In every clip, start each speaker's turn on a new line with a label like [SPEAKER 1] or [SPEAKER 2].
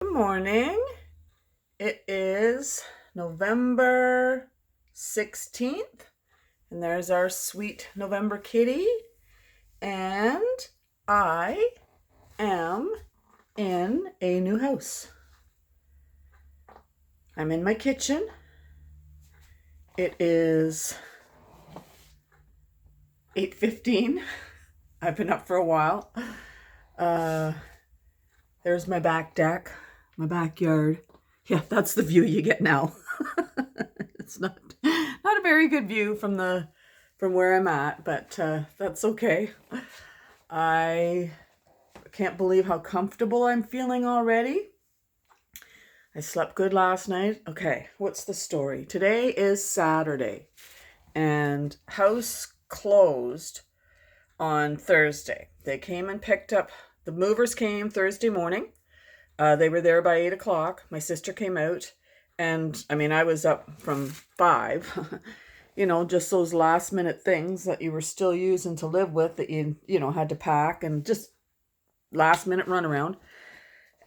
[SPEAKER 1] Good morning. It is November 16th, and there's our sweet November kitty. And I am in a new house. I'm in my kitchen. It is 8:15. I've been up for a while. Uh, there's my back deck, my backyard. Yeah, that's the view you get now. It's not a very good view from where I'm at, but that's okay. I can't believe how comfortable I'm feeling already. I slept good last night. Okay, what's the story? Today is Saturday, and house closed on Thursday. They came and picked up, the movers came Thursday morning. They were there by 8 o'clock. My sister came out, and I mean, I was up from 5. Just those last minute things that you were still using to live with that you had to pack and just last minute run around.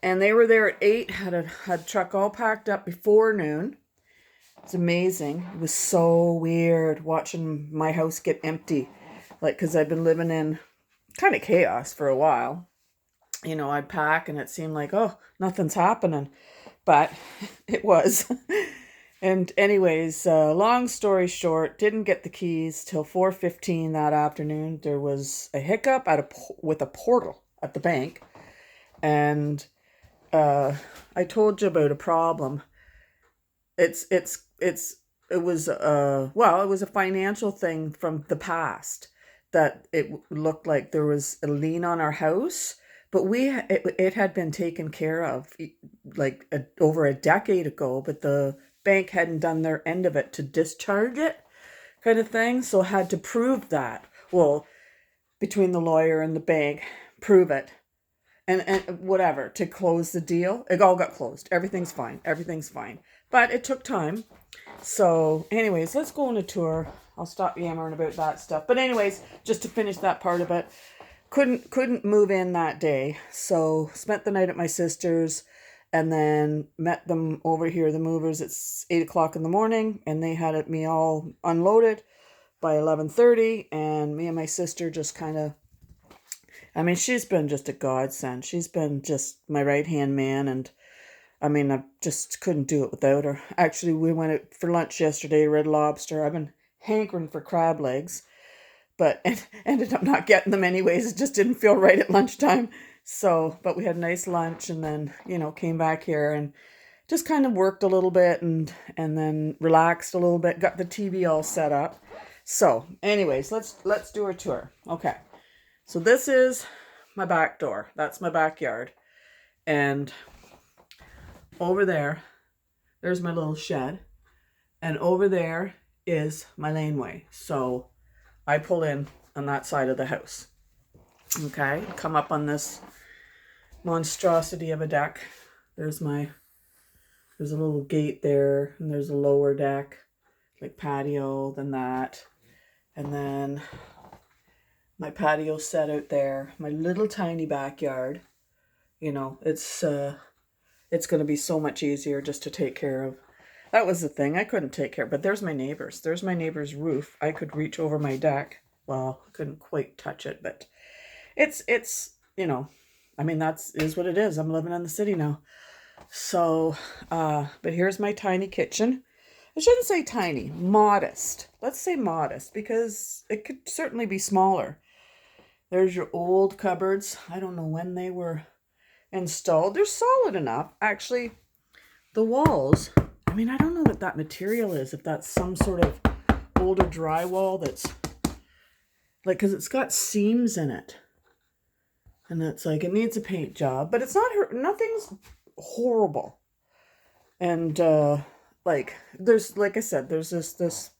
[SPEAKER 1] And they were there at 8, had a truck all packed up before noon. It's amazing. It was so weird watching my house get empty. Like, because I've been living in kind of chaos for a while. I'd pack and it seemed like, oh, nothing's happening. But it was. And anyways, long story short, didn't get the keys till 4:15 that afternoon. There was a hiccup with a portal at the bank. And I told you about a problem. It was it was a financial thing from the past that it looked like there was a lien on our house, but it had been taken care of like over a decade ago, but the bank hadn't done their end of it to discharge it, kind of thing. So had to prove that. Well, between the lawyer and the bank, prove it and whatever to close the deal. It all got closed. Everything's fine. Everything's fine. But it took time. So, anyways, let's go on a tour. I'll stop yammering about that stuff. But anyways, just to finish that part of it, couldn't move in that day. So spent the night at my sister's, and then met them over here, the movers. It's 8 o'clock in the morning, and they had me all unloaded by 11:30, and me and my sister just kind of, I mean, she's been just a godsend. She's been just my right-hand man, and I mean, I just couldn't do it without her. Actually, we went out for lunch yesterday, Red Lobster. I've been hankering for crab legs, but ended up not getting them anyways. It just didn't feel right at lunchtime. So, but we had a nice lunch, and then, came back here and just kind of worked a little bit, and then relaxed a little bit, got the TV all set up. So, anyways, let's do a tour. Okay. So this is my back door. That's my backyard. And over there's my little shed. And over there is my laneway. So I pull in on that side of the house. Okay, come up on this monstrosity of a deck. There's a little gate there, and there's a lower deck, like patio, then that. And then my patio set out there, my little tiny backyard. It's going to be so much easier just to take care of. That was the thing. I couldn't take care, but there's my neighbors. There's my neighbor's roof. I could reach over my deck. Well, I couldn't quite touch it, but it's I mean, is what it is. I'm living in the city now. So, but here's my tiny kitchen. I shouldn't say tiny, modest. Let's say modest, because it could certainly be smaller. There's your old cupboards. I don't know when they were installed. They're solid enough. Actually, the walls, I mean, I don't know what that material is, if that's some sort of older drywall that's like, because it's got seams in it. And it's like, it needs a paint job, but it's nothing's horrible. And like I said, there's this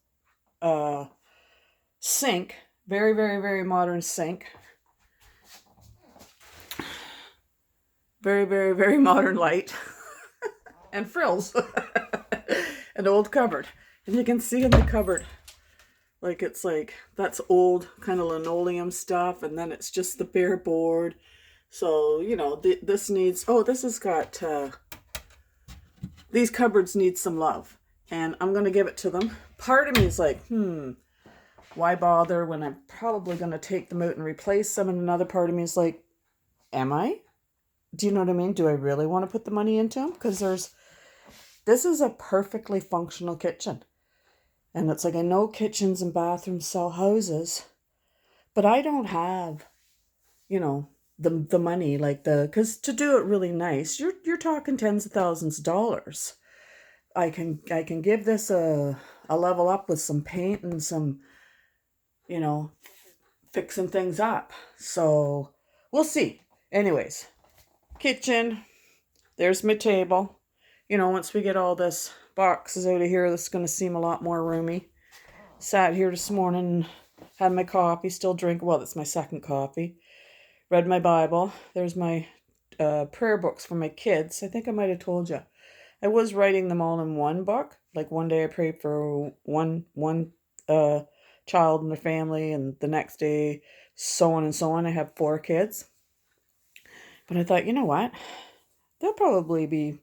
[SPEAKER 1] sink, very, very, very modern sink. Very, very, very modern light. And frills. An old cupboard. And you can see in the cupboard, like, it's like, that's old kind of linoleum stuff, and then it's just the bare board. So, this needs, this has got these cupboards need some love, and I'm going to give it to them. Part of me is like, why bother when I'm probably going to take them out and replace them? And another part of me is like, am I? Do you know what I mean? Do I really want to put the money into them? Because this is a perfectly functional kitchen. And it's like, I know kitchens and bathrooms sell houses, but I don't have, the money, like because to do it really nice, you're talking tens of thousands of dollars. I can give this a level up with some paint and some, fixing things up. So we'll see. Anyways, kitchen, there's my table. Once we get all this boxes out of here, this is going to seem a lot more roomy. Sat here this morning, had my coffee, still drink. Well, that's my second coffee. Read my Bible. There's my prayer books for my kids. I think I might have told you. I was writing them all in one book. Like one day I prayed for one child in the family, and the next day so on and so on. I have 4 kids. But I thought, you know what? They'll probably be,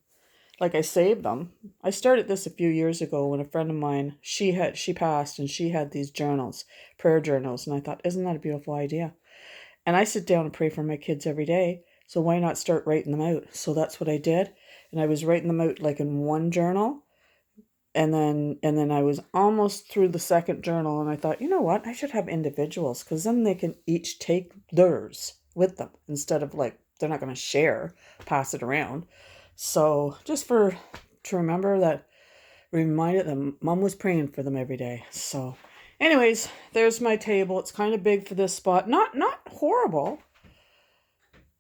[SPEAKER 1] like, I saved them. I started this a few years ago when a friend of mine, she passed, and she had these journals, prayer journals. And I thought, isn't that a beautiful idea? And I sit down and pray for my kids every day. So why not start writing them out? So that's what I did. And I was writing them out like in one journal. And then I was almost through the second journal. And I thought, you know what? I should have individuals, because then they can each take theirs with them instead of like, they're not going to share, pass it around. So just to remember that, reminded them Mom was praying for them every day. So anyways, there's my table. It's kind of big for this spot. Not horrible.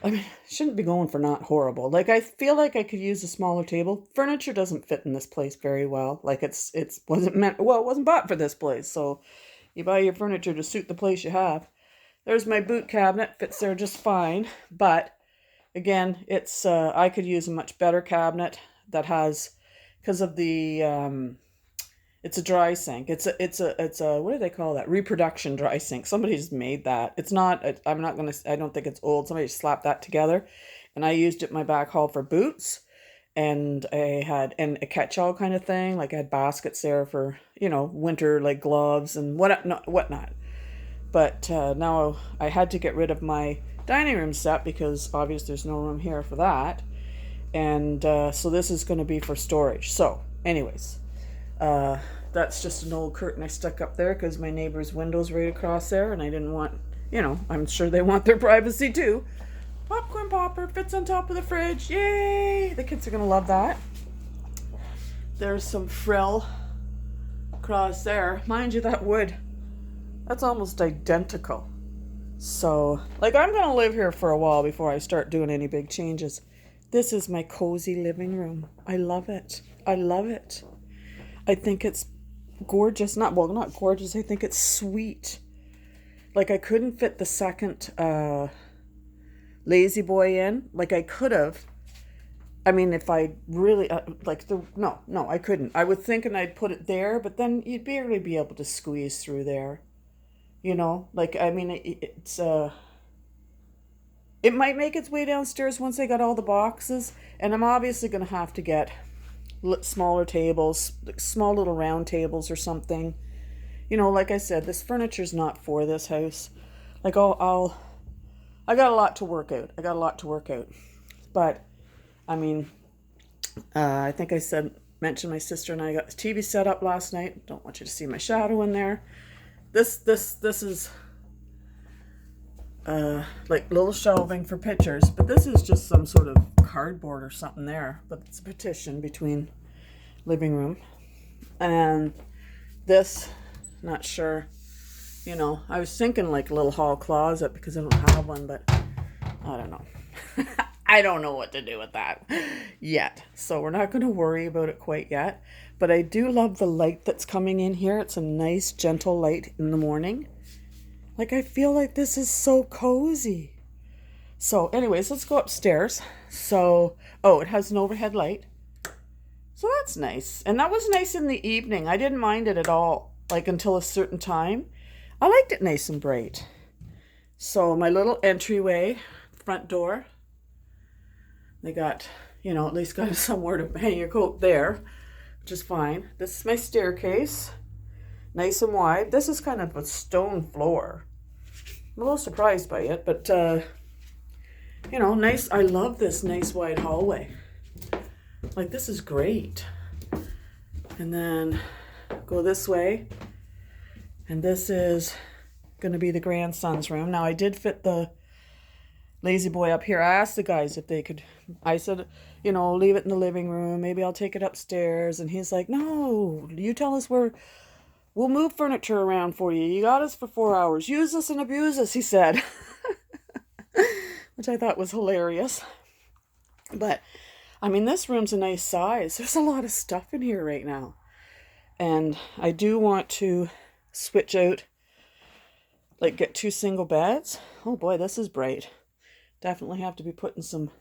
[SPEAKER 1] I mean, shouldn't be going for not horrible. Like, I feel like I could use a smaller table. Furniture doesn't fit in this place very well. Like, it wasn't bought for this place. So you buy your furniture to suit the place you have. There's my boot cabinet. Fits there just fine. But again, it's I could use a much better cabinet that has, because of the it's a dry sink. It's a what do they call that? Reproduction dry sink. Somebody's made that. It's not. I don't think it's old. Somebody slapped that together, and I used it in my back hall for boots, and I had a catch-all kind of thing. Like I had baskets there for winter, like gloves and whatnot. But now I had to get rid of my dining room set because obviously there's no room here for that, and so this is going to be for storage. So anyways, that's just an old curtain I stuck up there because my neighbor's window's right across there, and I didn't want, I'm sure they want their privacy too. Popcorn popper fits on top of the fridge. Yay! The kids are going to love that. There's some frill across there. Mind you, that wood, that's almost identical. So, like, I'm going to live here for a while before I start doing any big changes. This is my cozy living room. I love it. I love it. I think it's gorgeous. Not gorgeous. I think it's sweet. Like, I couldn't fit the second lazy boy in. Like, I could have. I mean, if I really, no, I couldn't. I was thinking I'd put it there, but then you'd barely be able to squeeze through there. Like, I mean, it might make its way downstairs once I got all the boxes, and I'm obviously going to have to get smaller tables, small little round tables or something. Like I said, this furniture's not for this house. Like, I got a lot to work out. But, I mean, I think I mentioned my sister and I got the TV set up last night. Don't want you to see my shadow in there. This is like little shelving for pictures, but this is just some sort of cardboard or something there. But it's a partition between living room and this. Not sure. I was thinking like a little hall closet because I don't have one, but I don't know. I don't know what to do with that yet. So we're not going to worry about it quite yet. But I do love the light that's coming in here. It's a nice, gentle light in the morning. Like, I feel like this is so cozy. So anyways, let's go upstairs. So, it has an overhead light. So that's nice. And that was nice in the evening. I didn't mind it at all, like until a certain time. I liked it nice and bright. So my little entryway, front door. They got you know, at least got somewhere to hang your coat there, which is fine. This is my staircase, nice and wide. This is kind of a stone floor. I'm a little surprised by it, but you know, nice. I love this nice wide hallway. Like, this is great. And then go this way, and this is going to be the grandson's room. Now, I did fit the lazy boy up here. I asked the guys if they could. I said, you know, leave it in the living room. Maybe I'll take it upstairs. And he's like, no, you tell us we'll move furniture around for you. You got us for 4 hours. Use us and abuse us, he said. Which I thought was hilarious. But, I mean, this room's a nice size. There's a lot of stuff in here right now. And I do want to switch out, like get 2 single beds. Oh boy, this is bright. Definitely have to be putting some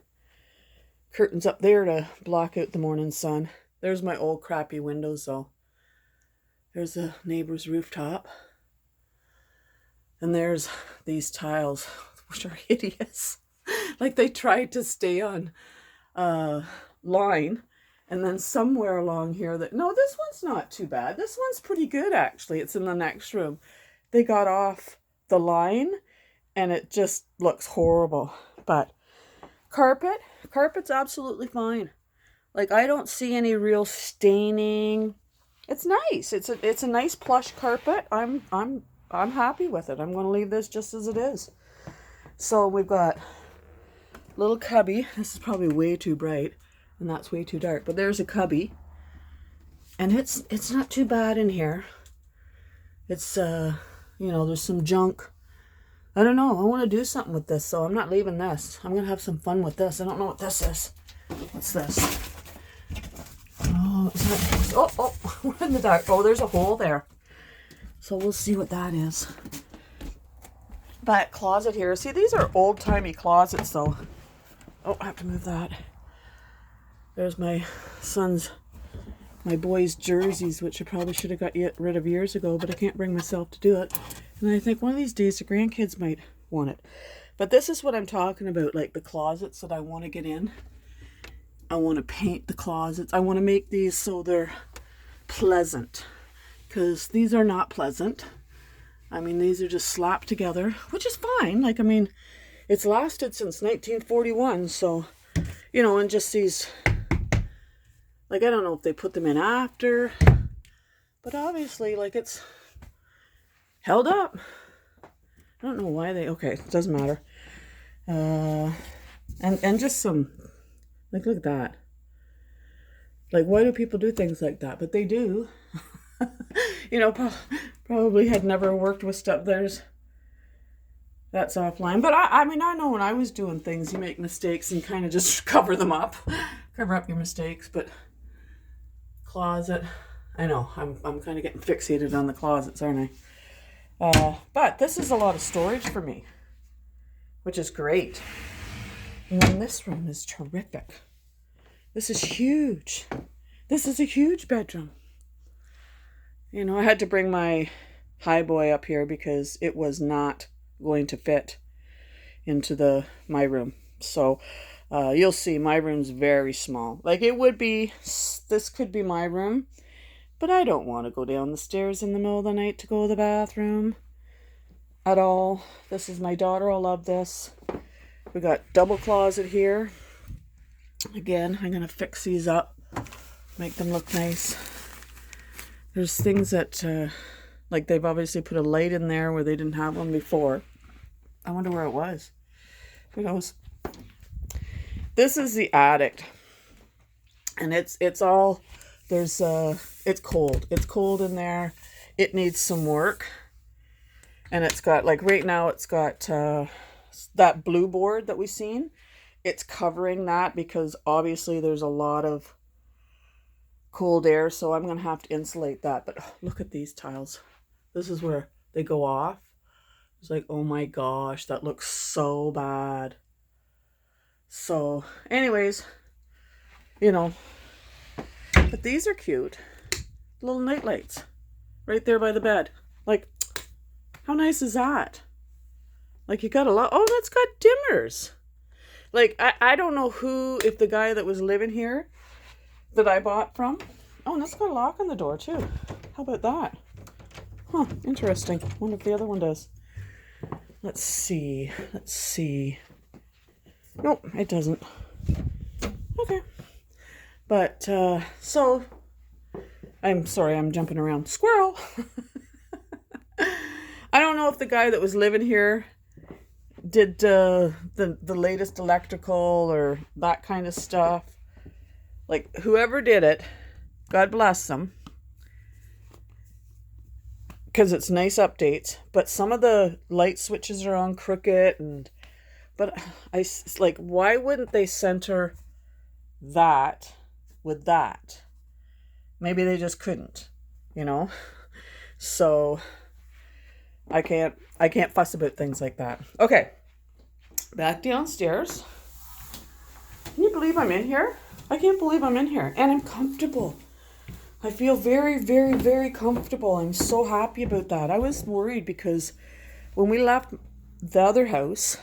[SPEAKER 1] curtains up there to block out the morning sun. There's my old crappy windows though. There's the neighbor's rooftop. And there's these tiles, which are hideous. Like they tried to stay on line. And then somewhere along here no, this one's not too bad. This one's pretty good actually. It's in the next room. They got off the line and it just looks horrible. But carpet's absolutely fine. Like, I don't see any real staining. It's nice. It's a nice plush carpet. I'm happy with it. I'm going to leave this just as it is. So we've got little cubby. This is probably way too bright and that's way too dark, but there's a cubby. And it's not too bad in here. It's you know, there's some junk. I don't know. I want to do something with this, so I'm not leaving this. I'm going to have some fun with this. I don't know what this is. What's this? Oh, is that... Oh, we're in the dark. Oh, there's a hole there. So we'll see what that is. That closet here. See, these are old-timey closets, though. Oh, I have to move that. There's my boys' jerseys, which I probably should have got rid of years ago, but I can't bring myself to do it. And I think one of these days the grandkids might want it. But this is what I'm talking about, like the closets that I want to get in. I want to paint the closets. I want to make these so they're pleasant. Because these are not pleasant. I mean, these are just slapped together, which is fine. Like, I mean, it's lasted since 1941, so, you know, and just these... Like, I don't know if they put them in after, but obviously, like, it's held up. I don't know why okay, it doesn't matter. And just some, like, look at that. Like, why do people do things like that? But they do. You know, probably had never worked with stuff. That's offline. But I mean, I know when I was doing things, you make mistakes and kind of just cover them up. Cover up your mistakes, but... Closet. I know, I'm kind of getting fixated on the closets, aren't I? But this is a lot of storage for me, which is great. And then this room is terrific. This is huge. This is a huge bedroom. You know, I had to bring my high boy up here because it was not going to fit into my room. So you'll see my room's very small. Like, it would be, this could be my room, but I don't want to go down the stairs in the middle of the night to go to the bathroom at all. This is my daughter. I'll love this. We got double closet here. Again, I'm going to fix these up, make them look nice. There's things that, like, they've obviously put a light in there where they didn't have one before. I wonder where it was. Who knows? This is the attic, and it's all, there's, it's cold. It's cold in there. It needs some work, and it's got, like, right now it's got that blue board that we've seen. It's covering that because obviously there's a lot of cold air, so I'm going to have to insulate that. But look at these tiles. This is where they go off. It's like, oh my gosh, that looks so bad. So, anyways, you know, but these are cute. Little night lights right there by the bed. Like, how nice is that? Like, you got a lot. Oh, that's got dimmers. Like, I don't know if the guy that was living here that I bought from. Oh, and it's got a lock on the door too. How about that? Huh, interesting. Wonder if the other one does. Let's see. Nope, it doesn't. Okay. But, so, I'm sorry, I'm jumping around. Squirrel! I don't know if the guy that was living here did the latest electrical or that kind of stuff. Like, whoever did it, God bless them. Because it's nice updates. But some of the light switches are on crooked. But like, why wouldn't they center that with that? Maybe they just couldn't, you know? So I can't fuss about things like that. Okay. Back downstairs. Can you believe I'm in here? I can't believe I'm in here. And I'm comfortable. I feel very, very, very comfortable. I'm so happy about that. I was worried because when we left the other house,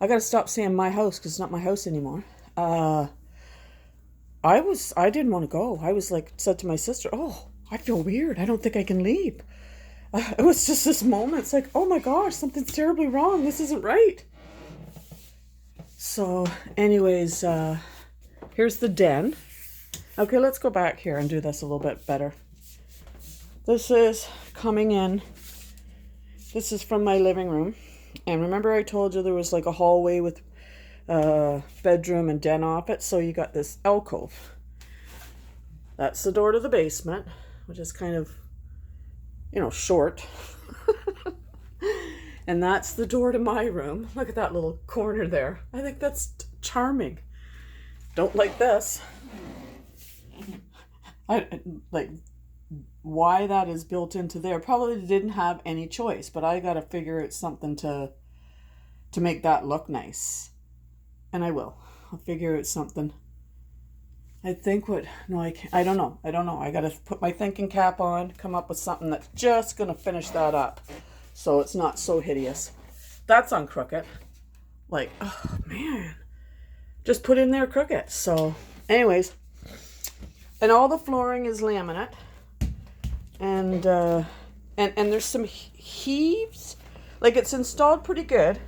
[SPEAKER 1] I got to stop saying my house because it's not my house anymore. I didn't want to go. I was like, said to my sister, oh, I feel weird. I don't think I can leave. It was just this moment. It's like, oh my gosh, something's terribly wrong. This isn't right. So anyways, here's the den. Okay, let's go back here and do this a little bit better. This is coming in. This is from my living room. And remember I told you there was like a hallway with bedroom and den off it. So you got this alcove. That's the door to the basement, which is kind of, short. And that's the door to my room. Look at that little corner there. I think that's charming. Don't like this. I like why that is built into there. Probably didn't have any choice, but I got to figure out something to make that look nice. And I will. I'll figure out something. I think I don't know. I got to put my thinking cap on, come up with something that's just going to finish that up so it's not so hideous. That's on crooked. Like, oh man. Just put in there crooked. So, anyways, and all the flooring is laminate. And there's some heaves. Like, it's installed pretty good.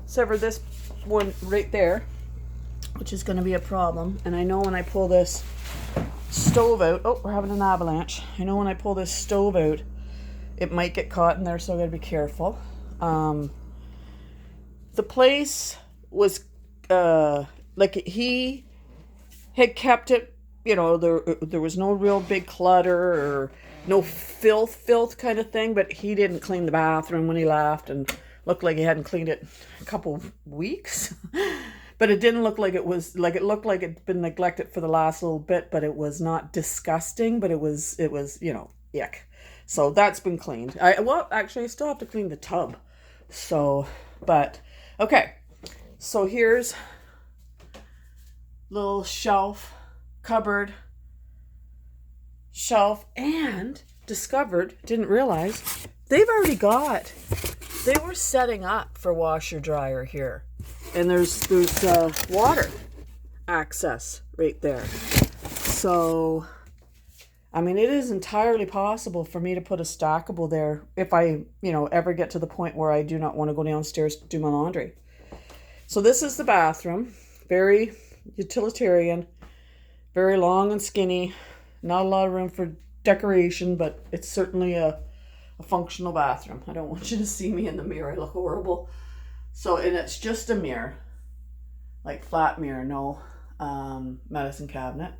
[SPEAKER 1] Except for this one right there, which is going to be a problem. And I know when I pull this stove out, oh, we're having an avalanche. I know when I pull this stove out, it might get caught in there, so I got to be careful. The place was, like, he had kept it, there was no real big clutter or no filth kind of thing, but he didn't clean the bathroom when he left and looked like he hadn't cleaned it a couple of weeks. But it didn't look like it was, like, it looked like it'd been neglected for the last little bit, but it was not disgusting, but it was, yuck. So that's been cleaned. Actually, I still have to clean the tub. So, but, okay. So here's little shelf, cupboard, shelf, and didn't realize, they were setting up for washer dryer here. And there's water access right there. So, I mean, it is entirely possible for me to put a stackable there if I, ever get to the point where I do not want to go downstairs to do my laundry. So this is the bathroom. Very utilitarian, very long and skinny. Not a lot of room for decoration, but it's certainly a functional bathroom. I don't want you to see me in the mirror. I look horrible. So, and it's just a mirror, like flat mirror, no medicine cabinet.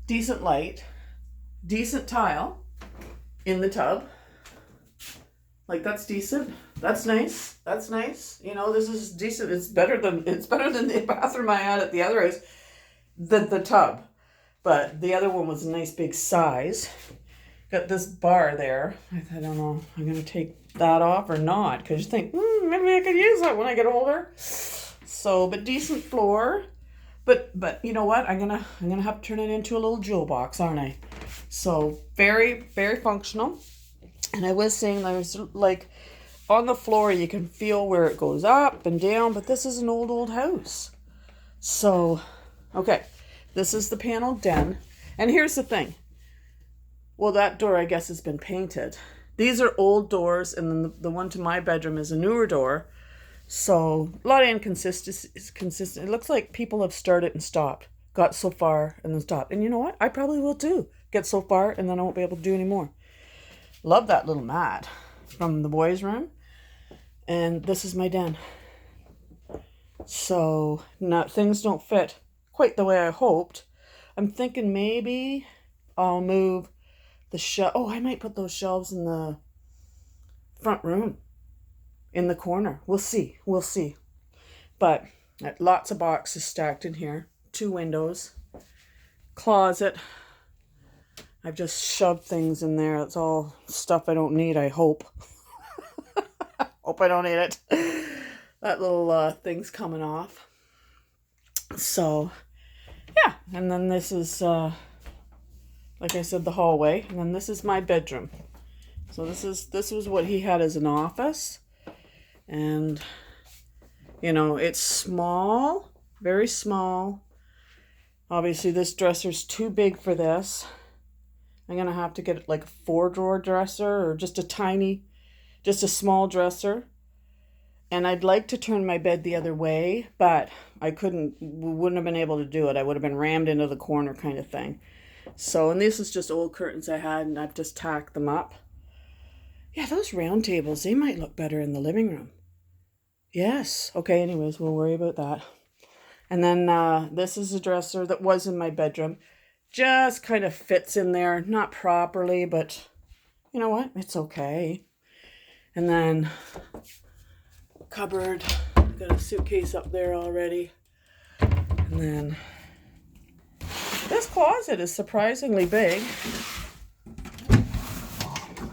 [SPEAKER 1] Decent light, decent tile in the tub. Like, that's decent. That's nice. This is decent. It's better than the bathroom I had at the other house, the tub. But the other one was a nice big size. Got this bar there. I don't know. I'm gonna take that off or not, because you think maybe I could use that when I get older. So, but decent floor. But you know what? I'm gonna have to turn it into a little jewel box, aren't I? So very, very functional. And I was saying there's like on the floor, you can feel where it goes up and down, but this is an old house. So, okay, this is the paneled den. And here's the thing. Well, that door, I guess, has been painted. These are old doors, and then the one to my bedroom is a newer door. So, a lot of inconsistencies. It looks like people have started and stopped. Got so far and then stopped. And you know what? I probably will too. Get so far and then I won't be able to do any more. Love that little mat from the boys' room. And this is my den. So, things don't fit quite the way I hoped. I'm thinking maybe I'll move the shelf. Oh, I might put those shelves in the front room, in the corner. We'll see. But lots of boxes stacked in here. 2 windows. Closet. I've just shoved things in there. It's all stuff I don't need, I hope. Hope I don't need it. That little thing's coming off. So, yeah. And then this is, like I said, the hallway. And then this is my bedroom. So this was what he had as an office. And, you know, it's small. Very small. Obviously, this dresser's too big for this. I'm going to have to get like a 4-drawer dresser or just a small dresser. And I'd like to turn my bed the other way, but wouldn't have been able to do it. I would have been rammed into the corner kind of thing. So, and this is just old curtains I had, and I've just tacked them up. Yeah, those round tables, they might look better in the living room. Yes. Okay, anyways, we'll worry about that. And then this is a dresser that was in my bedroom. Just kind of fits in there, not properly, but you know what? It's okay. And then cupboard, got a suitcase up there already. And then this closet is surprisingly big.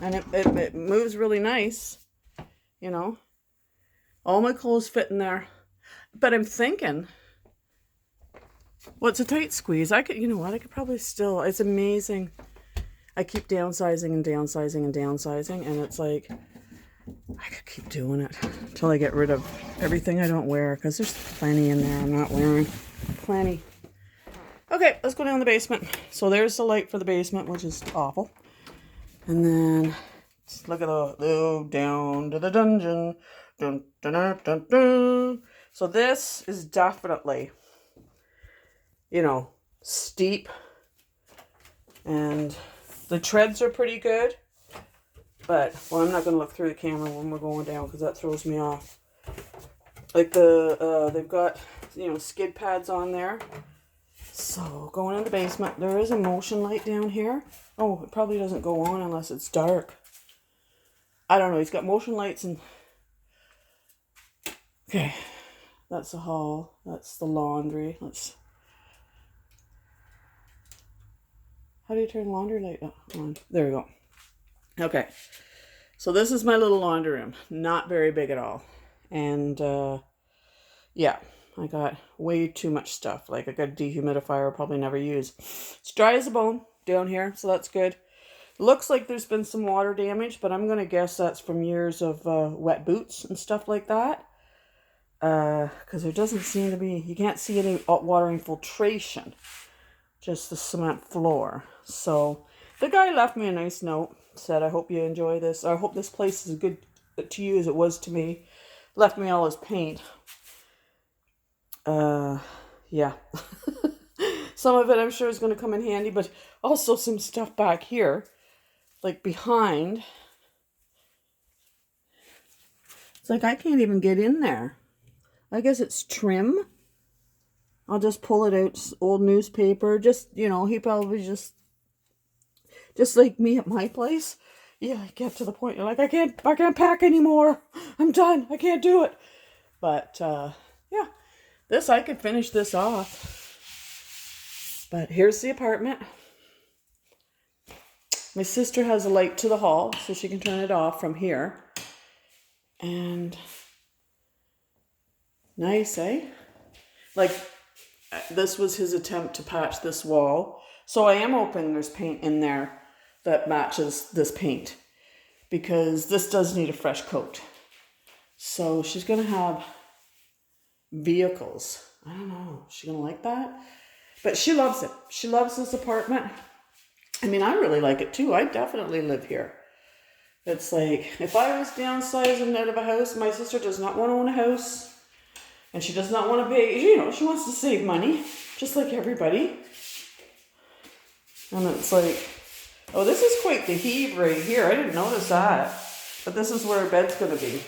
[SPEAKER 1] And it moves really nice, you know. All my clothes fit in there. But I'm thinking, well, it's a tight squeeze. I could probably still, it's amazing. I keep downsizing and downsizing and downsizing, and it's like, I could keep doing it until I get rid of everything I don't wear, because there's plenty in there I'm not wearing. Plenty. Okay, let's go down the basement. So there's the light for the basement, which is awful. And then, look at down to the dungeon. Dun, dun, dun, dun, dun. So this is definitely, you know, steep. And the treads are pretty good. But, well, I'm not going to look through the camera when we're going down because that throws me off. Like they've got, you know, skid pads on there. So, going in the basement, there is a motion light down here. Oh, it probably doesn't go on unless it's dark. I don't know, he's got motion lights and... Okay, that's the hall. That's the laundry. How do you turn laundry light on? There we go. Okay, so this is my little laundry room. Not very big at all. And, yeah, I got way too much stuff. Like, I got a dehumidifier I'll probably never use. It's dry as a bone down here, so that's good. Looks like there's been some water damage, but I'm going to guess that's from years of wet boots and stuff like that. Because there doesn't seem to be, you can't see any water infiltration. Just the cement floor. So, the guy left me a nice note. Said, I hope you enjoy this. I hope this place is as good to you as it was to me. Left me all his paint. Yeah. Some of it I'm sure is going to come in handy, but also some stuff back here. Like behind. It's like I can't even get in there. I guess it's trim. I'll just pull it out. Old newspaper. Just, you know, he probably just like me at my place. Yeah, I get to the point, you're like, I can't pack anymore. I'm done. I can't do it. But, yeah. I could finish this off. But here's the apartment. My sister has a light to the hall, so she can turn it off from here. And nice, eh? Like, this was his attempt to patch this wall. So I am hoping there's paint in there that matches this paint. Because this does need a fresh coat. So she's going to have vehicles. I don't know. Is she going to like that? But she loves it. She loves this apartment. I mean, I really like it too. I definitely live here. It's like, if I was downsizing out of a house, my sister does not want to own a house. And she does not want to pay, she wants to save money, just like everybody. And it's like, oh, this is quite the heave right here. I didn't notice that. But this is where her bed's going to be.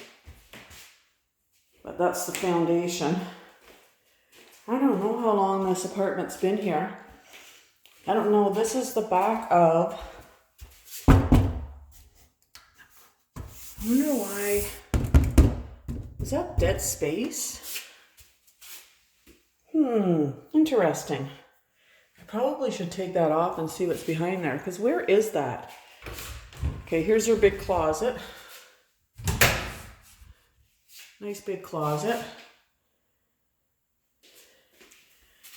[SPEAKER 1] But that's the foundation. I don't know how long this apartment's been here. I don't know. This is the back of... I wonder why... Is that dead space? Interesting. I probably should take that off and see what's behind there. Because where is that? Okay, here's her big closet. Nice big closet.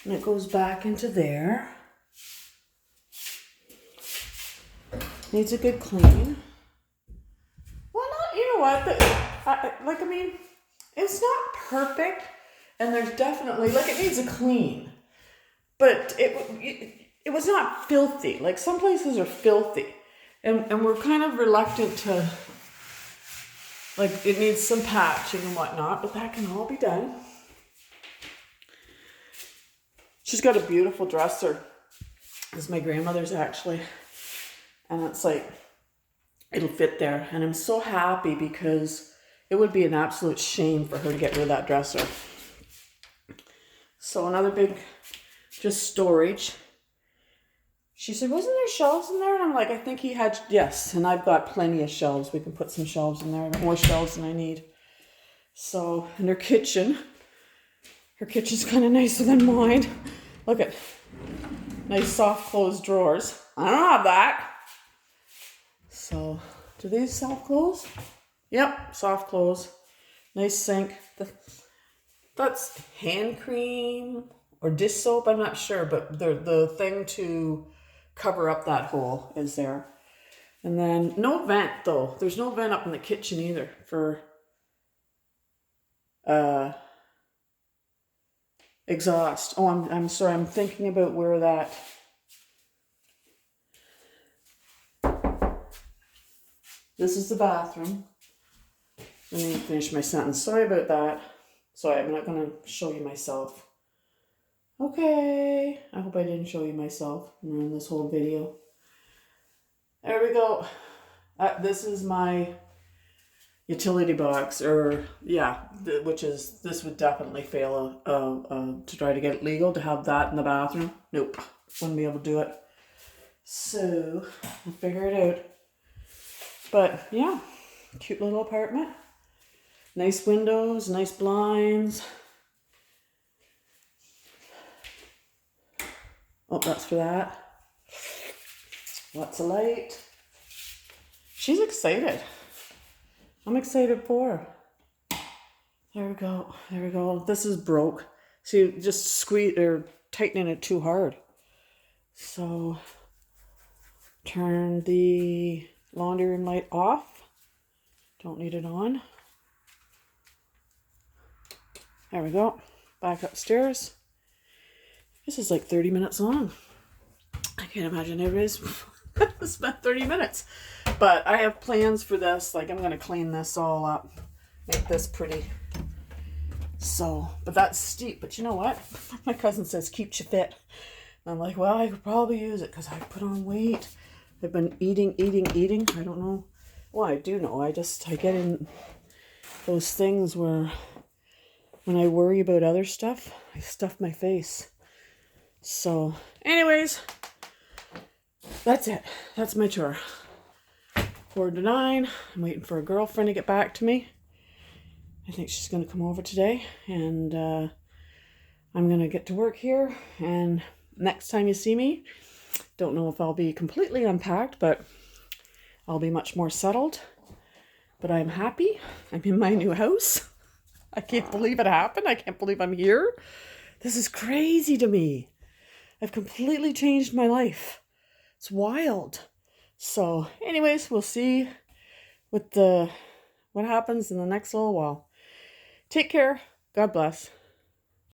[SPEAKER 1] And it goes back into there. Needs a good clean. Well, not, you know what? I mean, it's not perfect. And there's definitely, it needs a clean. But it was not filthy. Like, some places are filthy. And we're kind of reluctant to, it needs some patching and whatnot. But that can all be done. She's got a beautiful dresser. It's my grandmother's, actually. And it's it'll fit there. And I'm so happy because it would be an absolute shame for her to get rid of that dresser. So another big, just storage. She said, wasn't there shelves in there? And I'm like, I think he had, yes. And I've got plenty of shelves. We can put some shelves in there. More shelves than I need. So, and her kitchen. Her kitchen's kind of nicer than mine. Look at nice soft closed drawers. I don't have that. So, do these soft close? Yep, soft close. Nice sink. That's hand cream or dish soap, I'm not sure, but the thing to cover up that hole is there. And then no vent though. There's no vent up in the kitchen either for exhaust. Oh, I'm sorry. I'm thinking about where that. This is the bathroom. Let me finish my sentence. Sorry about that. Sorry, I'm not going to show you myself. Okay. I hope I didn't show you myself in this whole video. There we go. This is my utility box, or yeah, this would definitely fail to try to get it legal to have that in the bathroom. Nope, wouldn't be able to do it. So I'll figure it out. But yeah, cute little apartment. Nice windows, nice blinds. Oh, that's for that. Lots of light. She's excited. I'm excited for her. There we go. There we go. This is broke. See, just squeeze or tightening it too hard. So turn the laundry room light off. Don't need it on. There we go. Back upstairs. This is 30 minutes long. I can't imagine everybody's spent 30 minutes. But I have plans for this. I'm going to clean this all up. Make this pretty. So, but that's steep. But you know what? My cousin says, keeps you fit. And I'm like, well, I could probably use it because I put on weight. I've been eating. I don't know. Well, I do know. I get in those things where when I worry about other stuff, I stuff my face. So, anyways, that's it. That's my tour. 8:45. I'm waiting for a girlfriend to get back to me. I think she's going to come over today. And I'm going to get to work here. And next time you see me, don't know if I'll be completely unpacked, but I'll be much more settled. But I'm happy. I'm in my new house. I can't believe it happened. I can't believe I'm here. This is crazy to me. I've completely changed my life. It's wild. So anyways, we'll see what what happens in the next little while. Take care. God bless.